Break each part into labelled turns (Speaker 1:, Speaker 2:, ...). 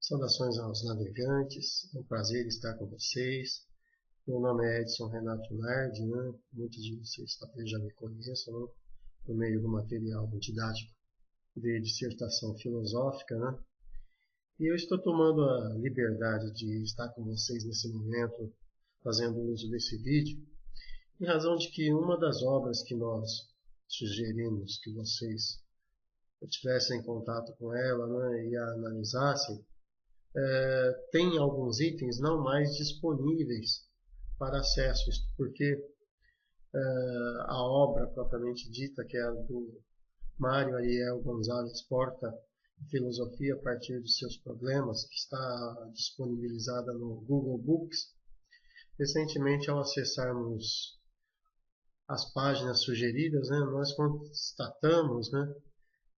Speaker 1: Saudações aos navegantes, é um prazer estar com vocês. Meu nome é Edson Renato Nardi, né? Muitos de vocês talvez já me conheçam, né? Por meio do material didático de dissertação filosófica, né? E eu estou tomando a liberdade de estar com vocês nesse momento, fazendo uso desse vídeo, em razão de que uma das obras que nós sugerimos que vocês tivessem contato com ela, né, e a analisassem, tem alguns itens não mais disponíveis para acesso, isto porque a obra propriamente dita, que é a do Mário Ariel Gonzalez Porta, Filosofia a partir de seus problemas, que está disponibilizada no Google Books. Recentemente, ao acessarmos as páginas sugeridas, né, nós constatamos, né,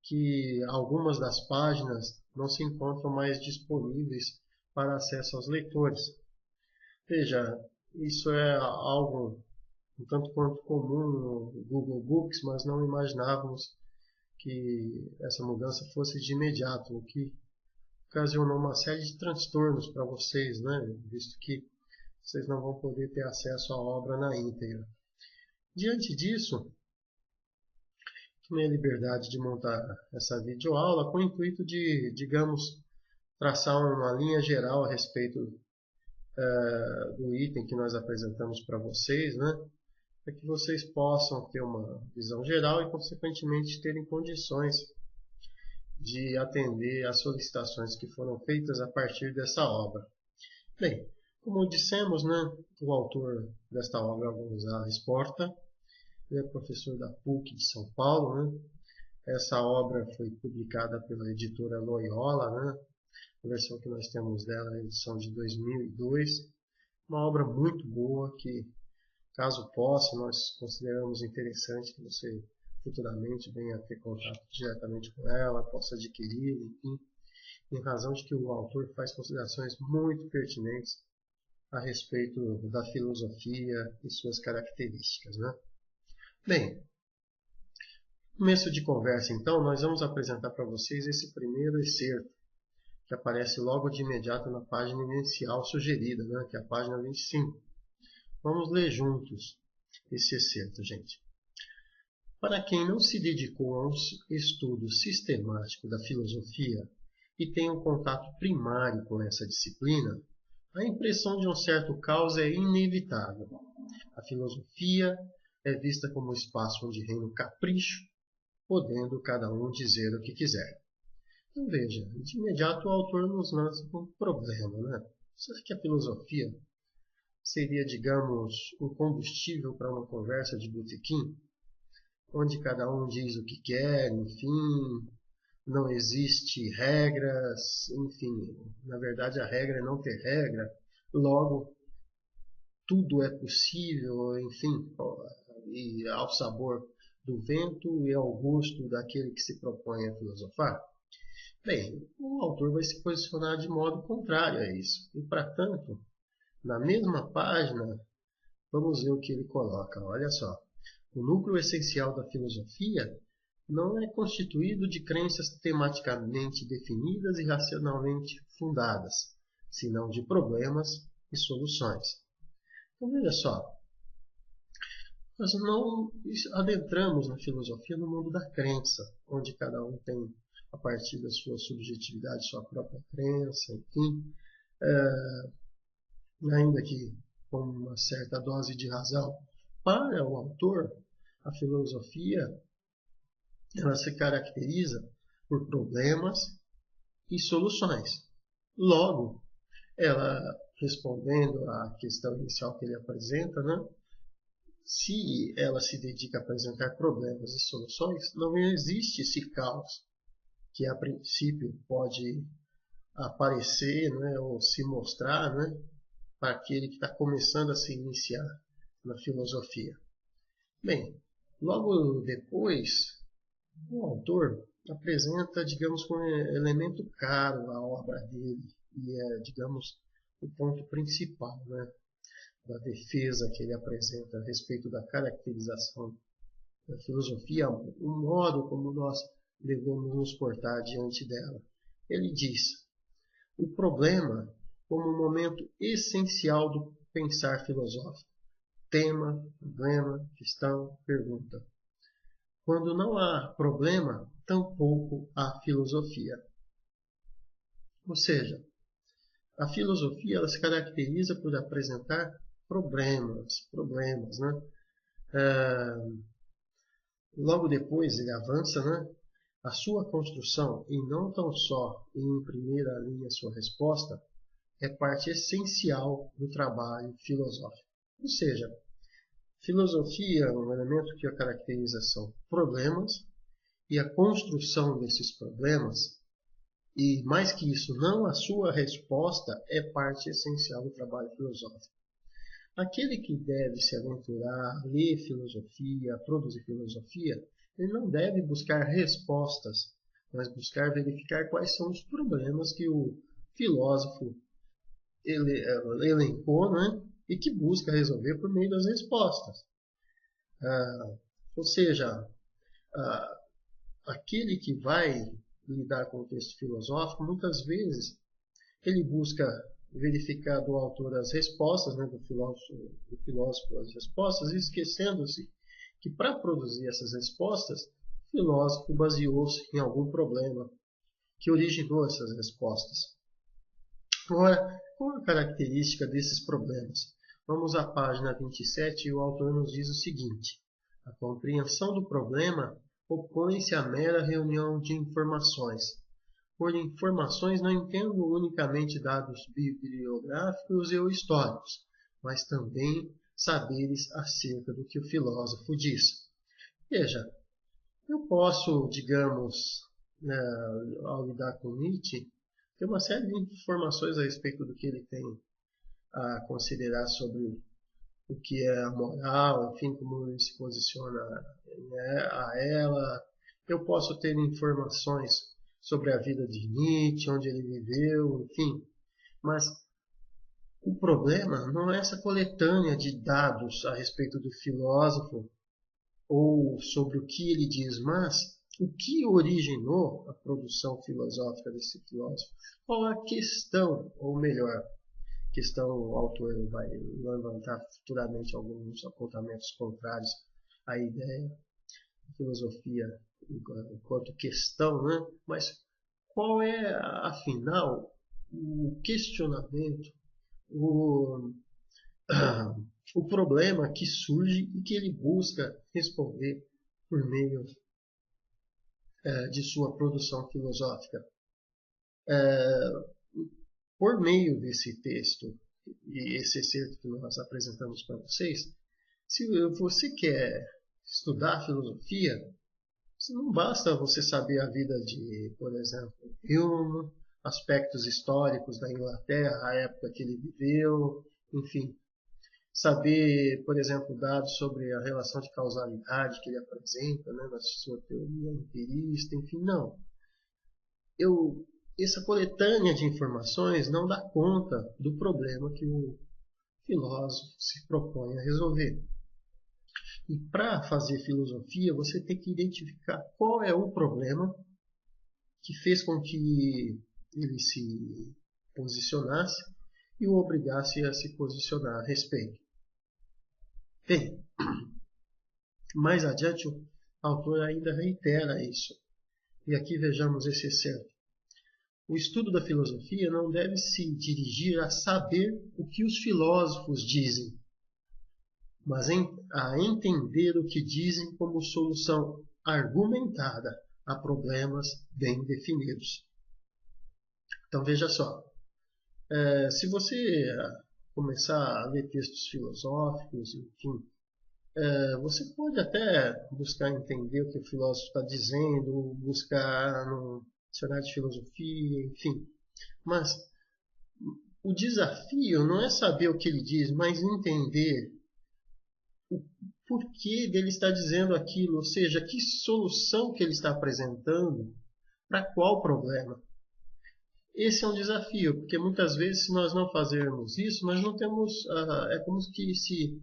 Speaker 1: que algumas das páginas não se encontram mais disponíveis para acesso aos leitores. Veja, isso é algo um tanto quanto comum no Google Books, mas não imaginávamos que essa mudança fosse de imediato, o que ocasionou uma série de transtornos para vocês, né? Visto que vocês não vão poder ter acesso à obra na íntegra. Diante disso, tomei a liberdade de montar essa videoaula com o intuito de, digamos, traçar uma linha geral a respeito do item que nós apresentamos para vocês, né? Para que vocês possam ter uma visão geral e, consequentemente, terem condições de atender às solicitações que foram feitas a partir dessa obra. Bem, como dissemos, né, o autor desta obra é o Gonzalez Porta, ele é professor da PUC de São Paulo, né? Essa obra foi publicada pela editora Loyola, né? A versão que nós temos dela é a edição de 2002, uma obra muito boa que, caso possa, nós consideramos interessante que você futuramente venha a ter contato diretamente com ela, possa adquirir, enfim, em razão de que o autor faz considerações muito pertinentes a respeito da filosofia e suas características, né? Bem, começo de conversa, então, nós vamos apresentar para vocês esse primeiro excerto, que aparece logo de imediato na página inicial sugerida, né, que é a página 25. Vamos ler juntos esse excerto, gente. Para quem não se dedicou a um estudo sistemático da filosofia e tem um contato primário com essa disciplina, a impressão de um certo caos é inevitável. A filosofia é vista como um espaço onde reina o capricho, podendo cada um dizer o que quiser. Então veja, de imediato o autor nos lança um problema, né? Será que a filosofia seria, digamos, um combustível para uma conversa de botequim, onde cada um diz o que quer, enfim, não existe regras, enfim, na verdade a regra é não ter regra, logo tudo é possível, enfim, e ao sabor do vento e ao gosto daquele que se propõe a filosofar? Bem, o autor vai se posicionar de modo contrário a isso. E, para tanto, na mesma página, vamos ver o que ele coloca. Olha só. O núcleo essencial da filosofia não é constituído de crenças tematicamente definidas e racionalmente fundadas, senão de problemas e soluções. Então, veja só. Nós não adentramos na filosofia no mundo da crença, onde cada um tem, a partir da sua subjetividade, sua própria crença, enfim, ainda que com uma certa dose de razão. Para o autor, a filosofia ela se caracteriza por problemas e soluções. Logo, ela, respondendo à questão inicial que ele apresenta, né, se ela se dedica a apresentar problemas e soluções, não existe esse caos que a princípio pode aparecer, né, ou se mostrar, né, para aquele que está começando a se iniciar na filosofia. Bem, logo depois, o autor apresenta, digamos, como elemento caro a obra dele, e é, digamos, o ponto principal, né, da defesa que ele apresenta a respeito da caracterização da filosofia, o modo como nós devemos nos portar diante dela. Ele diz: o problema como um momento essencial do pensar filosófico. Tema, problema, questão, pergunta. Quando não há problema, tampouco há filosofia. Ou seja, a filosofia ela se caracteriza por apresentar problemas, né? Logo depois ele avança, né? A sua construção, e não tão só em primeira linha sua resposta, é parte essencial do trabalho filosófico. Ou seja, filosofia, um elemento que a caracteriza são problemas, e a construção desses problemas, e mais que isso, não a sua resposta, é parte essencial do trabalho filosófico. Aquele que deve se aventurar a ler filosofia, a produzir filosofia, ele não deve buscar respostas, mas buscar verificar quais são os problemas que o filósofo elencou, né? E que busca resolver por meio das respostas. Ou seja, aquele que vai lidar com o texto filosófico, muitas vezes ele busca verificar do autor as respostas, né, do filósofo as respostas, esquecendo-se que para produzir essas respostas, o filósofo baseou-se em algum problema que originou essas respostas. Agora, qual a característica desses problemas? Vamos à página 27 e o autor nos diz o seguinte: a compreensão do problema opõe-se à mera reunião de informações. Por informações não entendo unicamente dados bibliográficos ou históricos, mas também saberes acerca do que o filósofo diz. Veja, eu posso, digamos, ao lidar com Nietzsche, ter uma série de informações a respeito do que ele tem a considerar sobre o que é a moral, enfim, como ele se posiciona, né, a ela. Eu posso ter informações sobre a vida de Nietzsche, onde ele viveu, enfim. Mas o problema não é essa coletânea de dados a respeito do filósofo ou sobre o que ele diz, mas o que originou a produção filosófica desse filósofo. Qual a questão, ou melhor, questão o autor vai levantar futuramente alguns apontamentos contrários à ideia da filosofia enquanto questão, né? Mas qual é, afinal, o questionamento, o problema que surge e que ele busca responder por meio de sua produção filosófica? Por meio desse texto e esse excerto que nós apresentamos para vocês, se você quer estudar filosofia, não basta você saber a vida de, por exemplo, Hume, aspectos históricos da Inglaterra, a época que ele viveu, enfim, saber, por exemplo, dados sobre a relação de causalidade que ele apresenta, né, na sua teoria empirista, enfim, não. Essa coletânea de informações não dá conta do problema que o filósofo se propõe a resolver. E para fazer filosofia, você tem que identificar qual é o problema que fez com que ele se posicionasse e o obrigasse a se posicionar a respeito. Bem, mais adiante o autor ainda reitera isso. E aqui vejamos esse excerto. O estudo da filosofia não deve se dirigir a saber o que os filósofos dizem, mas a entender o que dizem como solução argumentada a problemas bem definidos. Então veja só, se você começar a ler textos filosóficos, enfim, você pode até buscar entender o que o filósofo está dizendo, buscar no dicionário de filosofia, enfim. Mas o desafio não é saber o que ele diz, mas entender o porquê dele estar dizendo aquilo, ou seja, que solução que ele está apresentando para qual problema. Esse é um desafio, porque muitas vezes, se nós não fazermos isso, nós não temos. É como se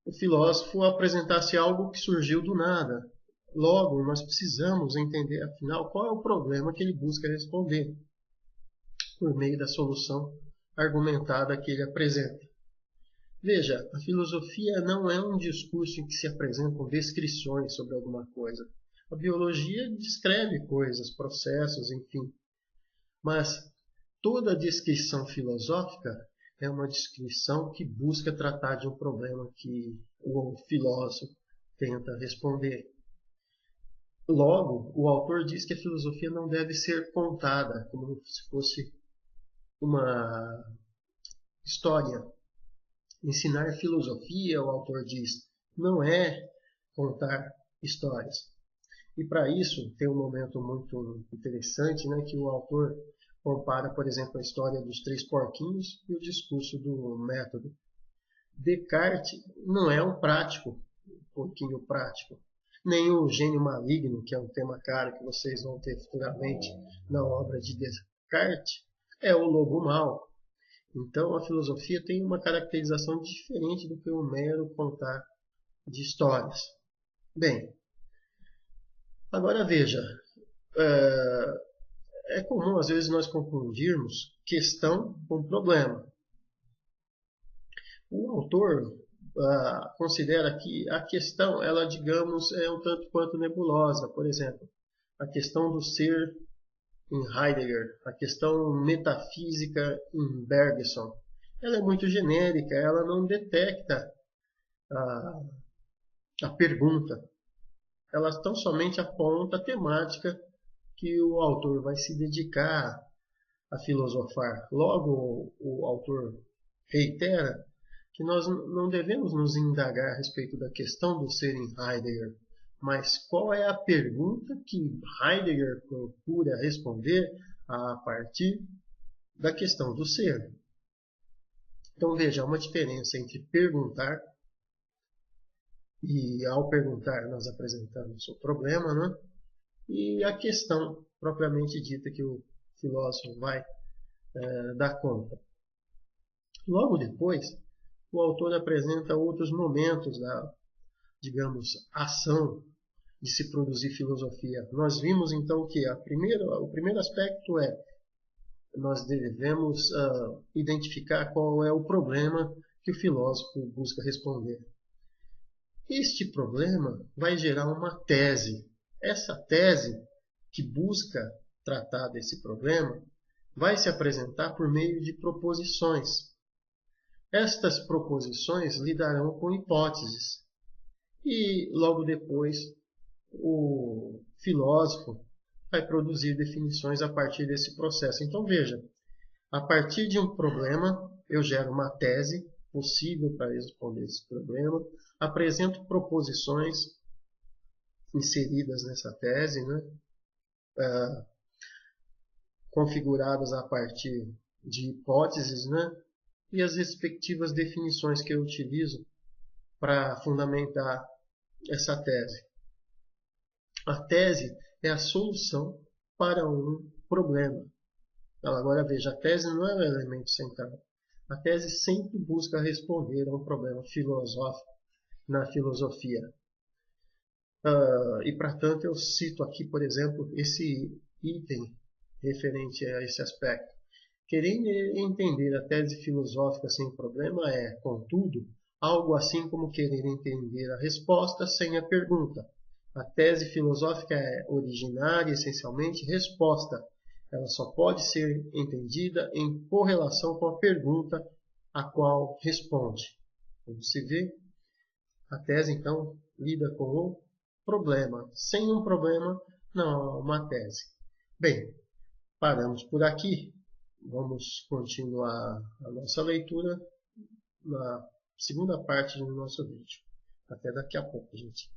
Speaker 1: o filósofo apresentasse algo que surgiu do nada. Logo, nós precisamos entender, afinal, qual é o problema que ele busca responder por meio da solução argumentada que ele apresenta. Veja, a filosofia não é um discurso em que se apresentam descrições sobre alguma coisa. A biologia descreve coisas, processos, enfim. Mas toda descrição filosófica é uma descrição que busca tratar de um problema que o filósofo tenta responder. Logo, o autor diz que a filosofia não deve ser contada como se fosse uma história. Ensinar filosofia, o autor diz, não é contar histórias. E para isso tem um momento muito interessante, né, que o autor compara, por exemplo, a história dos três porquinhos e o discurso do método. Descartes não é um prático, um porquinho prático, nem o gênio maligno, que é um tema caro que vocês vão ter futuramente na obra de Descartes, é o lobo mau. Então a filosofia tem uma caracterização diferente do que o mero contar de histórias. Bem, agora veja, é comum às vezes nós confundirmos questão com problema. O autor considera que a questão, ela, digamos, é um tanto quanto nebulosa. Por exemplo, a questão do ser em Heidegger, a questão metafísica em Bergson. Ela é muito genérica, ela não detecta a pergunta. Ela tão somente aponta a temática que o autor vai se dedicar a filosofar. Logo, o autor reitera que nós não devemos nos indagar a respeito da questão do ser em Heidegger, mas qual é a pergunta que Heidegger procura responder a partir da questão do ser. Então veja, há uma diferença entre perguntar, e ao perguntar nós apresentamos o problema, né? E a questão propriamente dita que o filósofo vai dar conta. Logo depois, o autor apresenta outros momentos da, digamos, ação de se produzir filosofia. Nós vimos então que o primeiro aspecto é nós devemos identificar qual é o problema que o filósofo busca responder. Este problema vai gerar uma tese. Essa tese que busca tratar desse problema vai se apresentar por meio de proposições. Estas proposições lidarão com hipóteses. E logo depois o filósofo vai produzir definições a partir desse processo. Então veja, a partir de um problema eu gero uma tese possível para responder esse problema, apresento proposições inseridas nessa tese, né? Configuradas a partir de hipóteses, né? E as respectivas definições que eu utilizo para fundamentar essa tese. A tese é a solução para um problema. Então, agora veja, a tese não é o elemento central. A tese sempre busca responder a um problema filosófico na filosofia. E, portanto, eu cito aqui, por exemplo, esse item referente a esse aspecto. Querer entender a tese filosófica sem problema é, contudo, algo assim como querer entender a resposta sem a pergunta. A tese filosófica é originária, essencialmente, resposta. Ela só pode ser entendida em correlação com a pergunta a qual responde. Como se vê, a tese, então, lida com o problema. Sem um problema, não há uma tese. Bem, paramos por aqui. Vamos continuar a nossa leitura na segunda parte do nosso vídeo. Até daqui a pouco, gente.